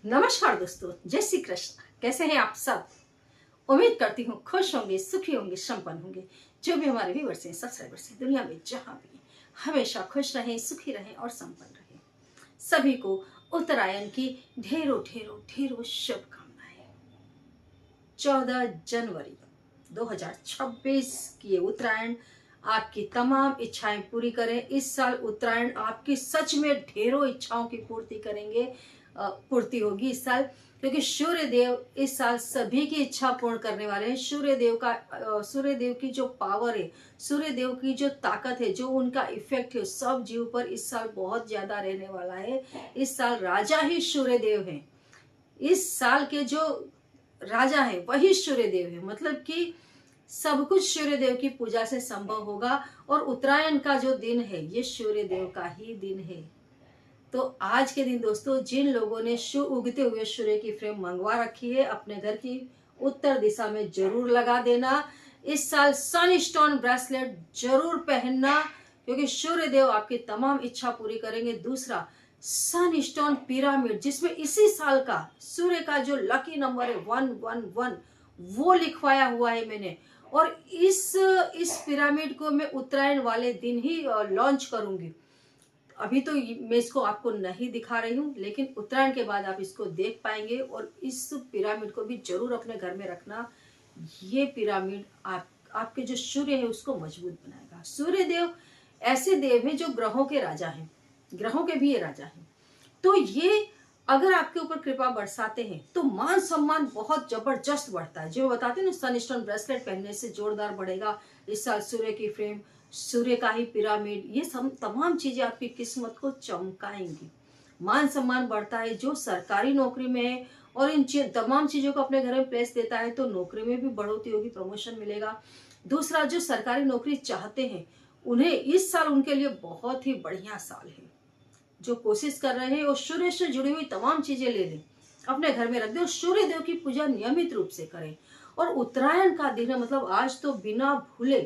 नमस्कार दोस्तों, जय श्री कृष्ण। कैसे हैं आप सब? उम्मीद करती हूँ खुश होंगे, सुखी होंगे, संपन्न होंगे। जो भी हमारे व्यूअर्स हैं, सब्सक्राइबर्स हैं, दुनिया में जहाँ भी हैं, हमेशा खुश रहें, सुखी रहें और संपन्न रहें। सभी को उत्तरायण की ढेरों ढेरों ढेरों शुभकामनाएं। 14 जनवरी 2026 की ये उत्तरायण आपकी तमाम इच्छाएं पूरी करें। इस साल उत्तरायण आपकी सच में ढेरों इच्छाओं की पूर्ति करेंगे, पूर्ति होगी इस साल, क्योंकि सूर्य देव इस साल सभी की इच्छा पूर्ण करने वाले हैं। सूर्य देव की जो पावर है, सूर्य देव की जो ताकत है, जो उनका इफेक्ट है, सब जीव पर इस साल बहुत ज्यादा रहने वाला है। इस साल राजा ही सूर्य देव है। इस साल के जो राजा है वही सूर्य देव है, मतलब कि सब कुछ सूर्य देव की पूजा से संभव होगा। और उत्तरायण का जो दिन है ये सूर्य देव का ही दिन है। तो आज के दिन दोस्तों, जिन लोगों ने उगते हुए सूर्य की फ्रेम मंगवा रखी है, अपने घर की उत्तर दिशा में जरूर लगा देना। इस साल सन स्टोन ब्रेसलेट जरूर पहनना, क्योंकि सूर्य देव आपकी तमाम इच्छा पूरी करेंगे। दूसरा, सन स्टोन पिरामिड, जिसमें इसी साल का सूर्य का जो लकी नंबर है 111, वो लिखवाया हुआ है मैंने। और इस पिरामिड को मैं उत्तरायण वाले दिन ही लॉन्च करूंगी। अभी तो मैं इसको आपको नहीं दिखा रही हूँ, लेकिन उत्तरायण के बाद आप इसको देख पाएंगे। और इस पिरामिड को भी जरूर अपने घर में रखना। ये पिरामिड आपके जो सूर्य है उसको मजबूत बनाएगा। सूर्य देव ऐसे देव हैं जो ग्रहों के राजा हैं, ग्रहों के भी ये राजा हैं। तो ये अगर आपके ऊपर कृपा बरसाते हैं तो मान सम्मान बहुत जबरदस्त बढ़ता है। जो बताते हैं ना, सन स्टोन ब्रेसलेट पहनने से जोरदार बढ़ेगा। इस साल सूर्य की फ्रेम, सूर्य का ही पिरामिड, ये सब तमाम चीजें आपकी किस्मत को चमकाएंगी। मान सम्मान बढ़ता है। जो सरकारी नौकरी में है और इन तमाम चीजों को अपने घर में प्लेस देता है तो नौकरी में भी बढ़ोतरी होगी, प्रमोशन मिलेगा। दूसरा, जो सरकारी नौकरी चाहते हैं उन्हें इस साल उनके लिए बहुत ही बढ़िया साल है। जो कोशिश कर रहे हैं और सूर्य से जुड़ी हुई तमाम चीजें ले लें, अपने घर में रख दें और सूर्य देव की पूजा नियमित रूप से करें। और उत्तरायण का दिन है, मतलब आज तो बिना भूले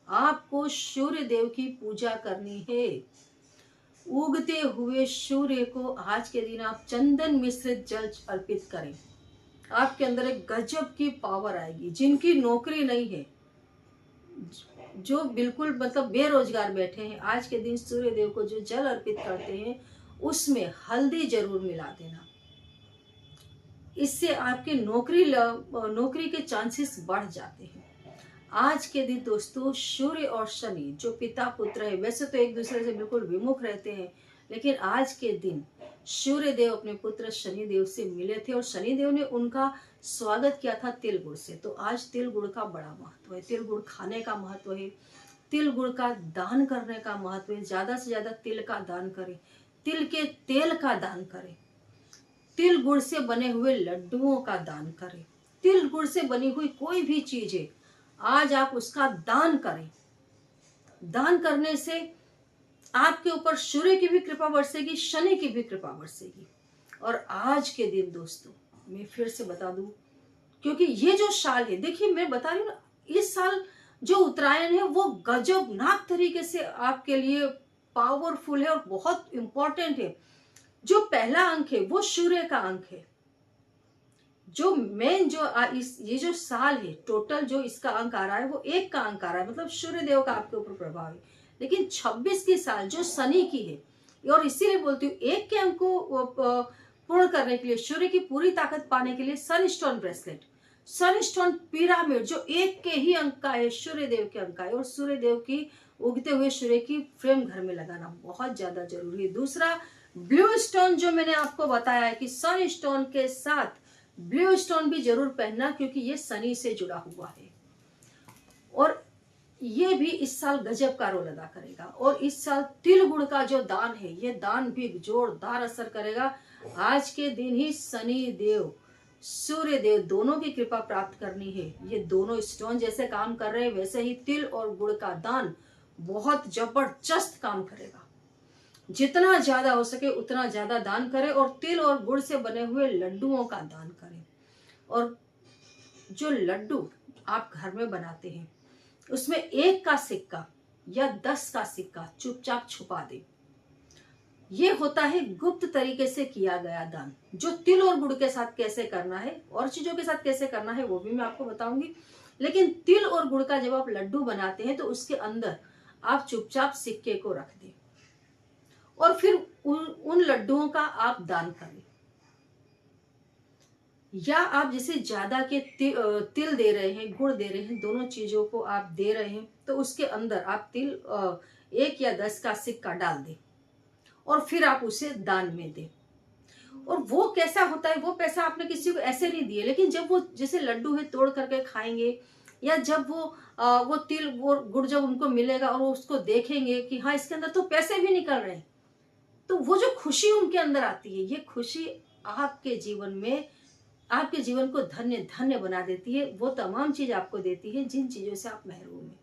आपको सूर्य देव की पूजा करनी है। उगते हुए सूर्य को आज के दिन आप चंदन मिश्रित जल अर्पित करें। आपके अंदर एक गजब की पावर आएगी। जिनकी नौकरी नहीं है, जो बिल्कुल मतलब बेरोजगार बैठे हैं, आज के दिन सूर्य देव को जो जल अर्पित करते हैं उसमें हल्दी जरूर मिला देना। इससे आपके नौकरी के चांसेस बढ़ जाते हैं। आज के दिन दोस्तों, सूर्य और शनि जो पिता पुत्र है, वैसे तो एक दूसरे से बिल्कुल विमुख रहते हैं, लेकिन आज के दिन सूर्य देव अपने पुत्र शनि देव से मिले थे और शनि देव ने उनका स्वागत किया था तिल गुड़ से। तो आज तिल गुड़ का बड़ा महत्व है, तिल गुड़ खाने का महत्व है, तिल गुड़ का दान करने का महत्व है। ज्यादा से ज्यादा तिल का दान करें, तिल के तेल का दान करें, तिल गुड़ से बने हुए लड्डुओं का दान करें। तिल गुड़ से बनी हुई कोई भी चीज है, आज आप उसका दान करें। दान करने से आपके ऊपर सूर्य की भी कृपा बरसेगी, शनि की भी कृपा बरसेगी। और आज के दिन दोस्तों, मैं फिर से बता दूं, क्योंकि ये जो साल है, देखिए मैं बता रही हूँ ना, इस साल जो उत्तरायण है वो गजबनाक तरीके से आपके लिए पावरफुल है और बहुत इंपॉर्टेंट है। जो पहला अंक है वो सूर्य का अंक है। जो मेन जो ये जो साल है, टोटल जो इसका अंक आ रहा है वो 1 का अंक आ रहा है, मतलब सूर्य देव का आपके ऊपर प्रभाव है। लेकिन 26 की साल जो शनि की है, और इसीलिए बोलती हूँ 1 के अंक को पूर्ण करने के लिए, सूर्य की पूरी ताकत पाने के लिए सन स्टोन ब्रेसलेट, सन स्टोन पिरामिड जो 1 के ही अंक का है, सूर्य देव के अंक का है, और सूर्य देव की उगते हुए सूर्य की फ्रेम घर में लगाना बहुत ज्यादा जरूरी है। दूसरा, ब्लू स्टोन जो मैंने आपको बताया है कि सन स्टोन के साथ ब्लू स्टोन भी जरूर पहनना, क्योंकि ये शनि से जुड़ा हुआ है और ये भी इस साल गजब का रोल अदा करेगा। और इस साल तिल गुड़ का जो दान है, ये दान भी जोरदार असर करेगा। आज के दिन ही शनि देव, सूर्य देव दोनों की कृपा प्राप्त करनी है। ये दोनों स्टोन जैसे काम कर रहे हैं, वैसे ही तिल और गुड़ का दान बहुत जबरदस्त काम करेगा। जितना ज्यादा हो सके उतना ज्यादा दान करें और तिल और गुड़ से बने हुए लड्डुओं का दान करें। और जो लड्डू आप घर में बनाते हैं उसमें 1 का सिक्का या 10 का सिक्का चुपचाप छुपा दें। ये होता है गुप्त तरीके से किया गया दान। जो तिल और गुड़ के साथ कैसे करना है और चीजों के साथ कैसे करना है वो भी मैं आपको बताऊंगी। लेकिन तिल और गुड़ का जब आप लड्डू बनाते हैं तो उसके अंदर आप चुपचाप सिक्के को रख दें और फिर उन लड्डुओं का आप दान करें। या आप जैसे ज्यादा के तिल दे रहे हैं, गुड़ दे रहे हैं, दोनों चीजों को आप दे रहे हैं तो उसके अंदर आप तिल 1 या 10 का सिक्का डाल दें और फिर आप उसे दान में दें। और वो कैसा होता है, वो पैसा आपने किसी को ऐसे नहीं दिए, लेकिन जब वो जैसे लड्डू है तोड़ करके खाएंगे या जब वो तिल वो गुड़ जब उनको मिलेगा और वो उसको देखेंगे कि हाँ इसके अंदर तो पैसे भी निकल रहे हैं, तो वो जो खुशी उनके अंदर आती है, ये खुशी आपके जीवन में आपके जीवन को धन्य धन्य बना देती है। वो तमाम चीज आपको देती है जिन चीजों से आप महरूम हैं,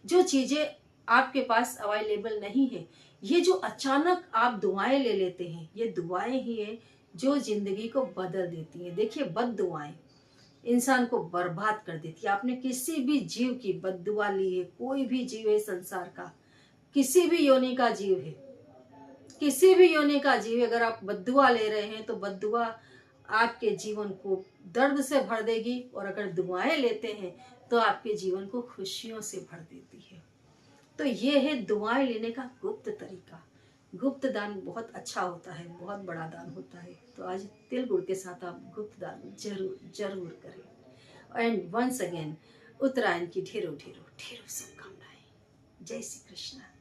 जो चीजें आपके पास अवेलेबल नहीं है। ये जो अचानक आप दुआएं ले लेते हैं, ये दुआएं ही है जो जिंदगी को बदल देती है। देखिए, बद दुआएं इंसान को बर्बाद कर देती है। आपने किसी भी जीव की बद्दुआ ली है, कोई भी जीव है संसार का, किसी भी योनि का जीव है, किसी भी योनि का जीव है, अगर आप बद्दुआ ले रहे हैं तो बद्दुआ आपके जीवन को दर्द से भर देगी, और अगर दुआएं लेते हैं तो आपके जीवन को खुशियों से भर देती है। तो ये है दुआएं लेने का गुप्त तरीका। गुप्त दान बहुत अच्छा होता है, बहुत बड़ा दान होता है। तो आज तिल गुड़ के साथ आप गुप्त दान जरूर जरूर करें। एंड वंस अगेन उत्तरायण की ढेरों ढेरों ढेरों शुभकामनाएं। जय श्री कृष्ण।